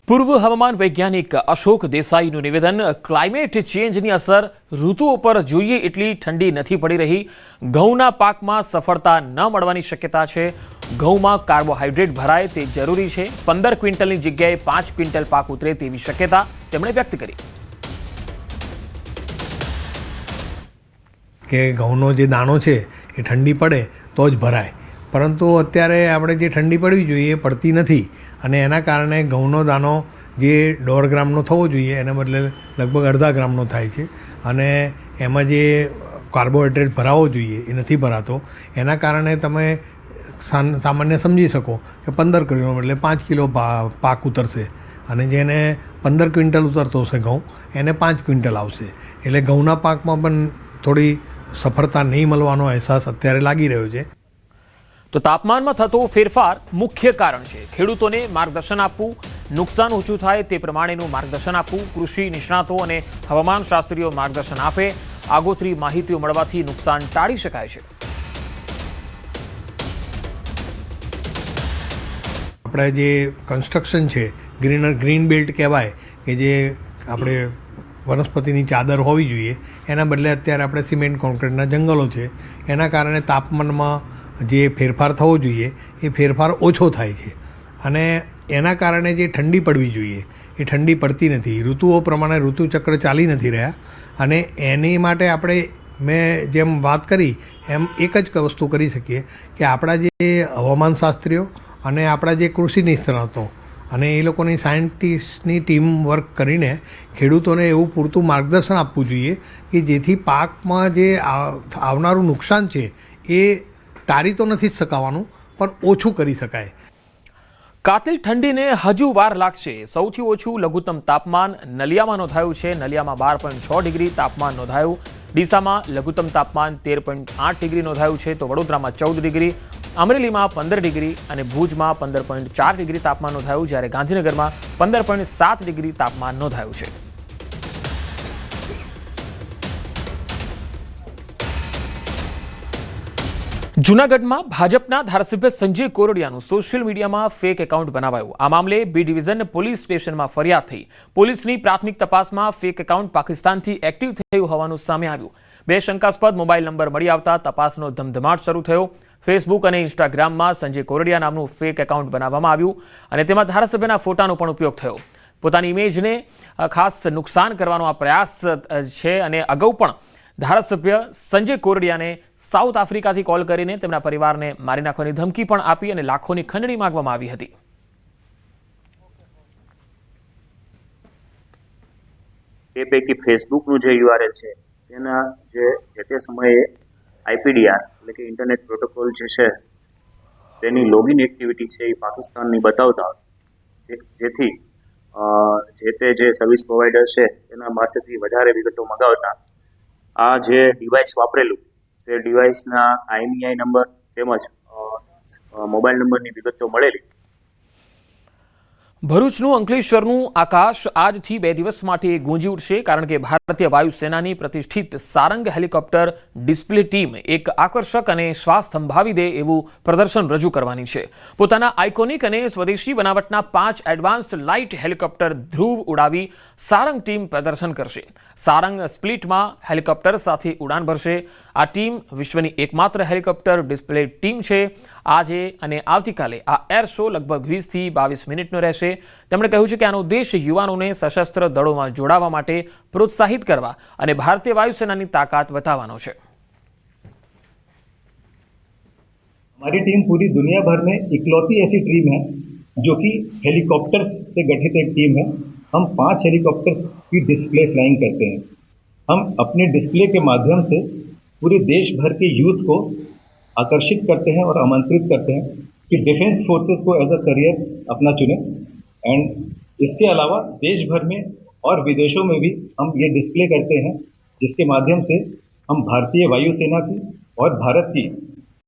પૂર્વ હવામાન વૈજ્ઞાનિક અશોક દેસાઈનું નિવેદન, ક્લાઇમેટ ચેન્જની અસર ઋતુઓ પર જોઈએ એટલી ઠંડી નથી પડી રહી. ઘઉંના પાકમાં સફળતા ન મળવાની શક્યતા છે. ઘઉંમાં કાર્બોહાઈડ્રેટ ભરાય તે જરૂરી છે. 15 ક્વિન્ટલની જગ્યાએ 5 ક્વિન્ટલ પાક ઉતરે તેવી શક્યતા તેમણે વ્યક્ત કરી. કે ઘઉંનો જે દાણો છે એ ઠંડી પડે તો જ ભરાય, પરંતુ અત્યારે આપણે જે ઠંડી પડવી જોઈએ એ પડતી નથી અને એના કારણે ઘઉંનો દાણો જે 1.5 ગ્રામનો થવો જોઈએ એને બદલે લગભગ અડધા ગ્રામનો થાય છે અને એમાં જે કાર્બોહાઈડ્રેટ ભરાવો જોઈએ એ નથી ભરાતો. એના કારણે તમે સામાન્ય સમજી શકો કે 15 કિલો એટલે 5 કિલો પાક ઉતરશે અને જેને 15 ક્વિન્ટલ ઉતરતો હશે ઘઉં એને 5 ક્વિન્ટલ આવશે. એટલે ઘઉંના પાકમાં પણ થોડી સફળતા નહીં મળવાનો અહેસાસ અત્યારે લાગી રહ્યો છે. તો તાપમાનમાં થતો ફેરફાર મુખ્ય કારણ છે. ખેડૂતોને માર્ગદર્શન આપવું, નુકસાન ઓછું થાય તે પ્રમાણેનું માર્ગદર્શન આપવું. કૃષિ નિષ્ણાતો અને હવામાન શાસ્ત્રીઓ માર્ગદર્શન આપે. આગોતરી માહિતીઓ મળવાથી નુકસાન ટાળી શકાય છે. આપણે જે કન્સ્ટ્રક્શન છે ગ્રીન બેલ્ટ કહેવાય, કે જે આપણે વનસ્પતિની ચાદર હોવી જોઈએ એના બદલે અત્યારે આપણે સિમેન્ટ કોન્ક્રીટના જંગલો છે. એના કારણે તાપમાનમાં જે ફેરફાર થવો જોઈએ એ ફેરફાર ઓછો થાય છે અને એના કારણે જે ઠંડી પડવી જોઈએ એ ઠંડી પડતી નથી. ઋતુઓ પ્રમાણે ઋતુચક્ર ચાલી નથી રહ્યા અને એની માટે આપણે મેં જેમ વાત કરી એમ એક જ વસ્તુ કરી શકીએ કે આપણા જે હવામાનશાસ્ત્રીઓ અને આપણા જે કૃષિ નિષ્ણાતો અને એ લોકોની સાયન્ટિસ્ટની ટીમ વર્ક કરીને ખેડૂતોને એવું પૂરતું માર્ગદર્શન આપવું જોઈએ કે જેથી પાકમાં જે આવનારું નુકસાન છે એ ટાળી તો નથી જ શકાવાનું પણ ઓછું કરી શકાય. કાતિલ ઠંડીને હજુ વાર લાગશે. સૌથી ઓછું લઘુત્તમ તાપમાન નલિયામાં નોંધાયું છે. નલિયામાં 12.6 ડિગ્રી તાપમાન નોંધાયું. ડીસામાં લઘુત્તમ તાપમાન 13.8 ડિગ્રી નોંધાયું છે, તો વડોદરામાં 14 ડિગ્રી, અમરેલીમાં 15 ડિગ્રી અને ભુજમાં 15.4 ડિગ્રી તાપમાન નોંધાયું, જ્યારે ગાંધીનગરમાં 15.7 ડિગ્રી તાપમાન નોંધાયું છે. જૂનાગઢમાં ભાજપના ધારાસભ્ય સંજય કોરડિયાનું સોશિયલ મીડિયામાં ફેક એકાઉન્ટ બનાવાયું. આ મામલે બી ડિવિઝન પોલીસ સ્ટેશનમાં ફરિયાદ થઈ. પોલીસની પ્રાથમિક તપાસમાં ફેક એકાઉન્ટ પાકિસ્તાનથી એક્ટિવ થયું હોવાનું સામે આવ્યું. 2 શંકાસ્પદ મોબાઈલ નંબર મળી આવતા તપાસનો ધમધમાટ શરૂ થયો. ફેસબુક અને ઇન્સ્ટાગ્રામમાં સંજય કોરડિયા નામનું ફેક એકાઉન્ટ બનાવવામાં આવ્યું અને તેમાં ધારાસભ્યના ફોટાનો પણ ઉપયોગ થયો. પોતાની ઇમેજને ખાસ નુકસાન કરવાનો આ પ્રયાસ છે અને અગાઉ પણ ધારાસભ્ય સંજય કોરડિયાને સાઉથ આફ્રિકાથી કોલ કરીને તેમના પરિવારને મારી નાખવાની ધમકી પણ આપી અને લાખોની ખંડણી માંગવામાં આવી હતી. એ પૈકી ફેસબુકનું જે યુઆરએલ છે તેના જે તે સમયે આઈપીડીઆર એટલે કે ઇન્ટરનેટ પ્રોટોકોલ જે છે તેની લોગિન એક્ટિવિટી છે એ પાકિસ્તાનની બતાવતા જેથી જે સર્વિસ પ્રોવાઈડર છે તેના પાસેથી વધારે વિગતો મંગાવતા આ જે ડિવાઇસ વાપરેલું તે ડિવાઇસના IMEI નંબર તેમજ મોબાઈલ નંબરની વિગતો મળેલી. ભરૂચનું અંકલેશ્વરનું આકાશ આજથી 2 દિવસ માટે ગુંજી ઉઠશે, કારણ કે ભારતીય વાયુસેનાની પ્રતિષ્ઠિત સારંગ હેલિકોપ્ટર ડિસ્પ્લે ટીમ એક આકર્ષક અને શ્વાસ થંભાવી દે એવું પ્રદર્શન રજૂ કરવાની છે. પોતાના આઇકોનિક અને સ્વદેશી બનાવટના 5 એડવાન્સ્ડ લાઇટ હેલિકોપ્ટર ધ્રુવ ઉડાવી સારંગ ટીમ પ્રદર્શન કરશે. સારંગ સ્પ્લિટમાં હેલિકોપ્ટર સાથે ઉડાન ભરશે. આ ટીમ વિશ્વની એકમાત્ર હેલિકોપ્ટર ડિસ્પ્લે ટીમ છે. આજે અને આવતીકાલે આ એર શો લગભગ 20 થી 22 મિનિટનો રહેશે. તેમણે કહ્યું છે કે આનો ઉદ્દેશ યુવાનોને સશસ્ત્ર દળોમાં જોડાવા માટે પ્રોત્સાહિત કરવા અને ભારતીય વાયુસેનાની તાકાત બતાવવાનો છે. हमारी टीम पूरी दुनिया भर में इकलौती ऐसी टीम है जो कि हेलीकॉप्टर्स से गठित एक टीम है. हम 5 हेलीकॉप्टर्स की डिस्प्ले फ्लाइंग करते हैं. हम अपने डिस्प्ले के माध्यम से पूरे देश भर के यूथ को आकर्षित करते हैं और आमंत्रित करते हैं कि डिफेंस फोर्सेस को एज अ करियर अपना चुने. एंड इसके अलावा देश भर में और विदेशों में भी हम ये डिस्प्ले करते हैं जिसके माध्यम से हम भारतीय वायुसेना की और भारत की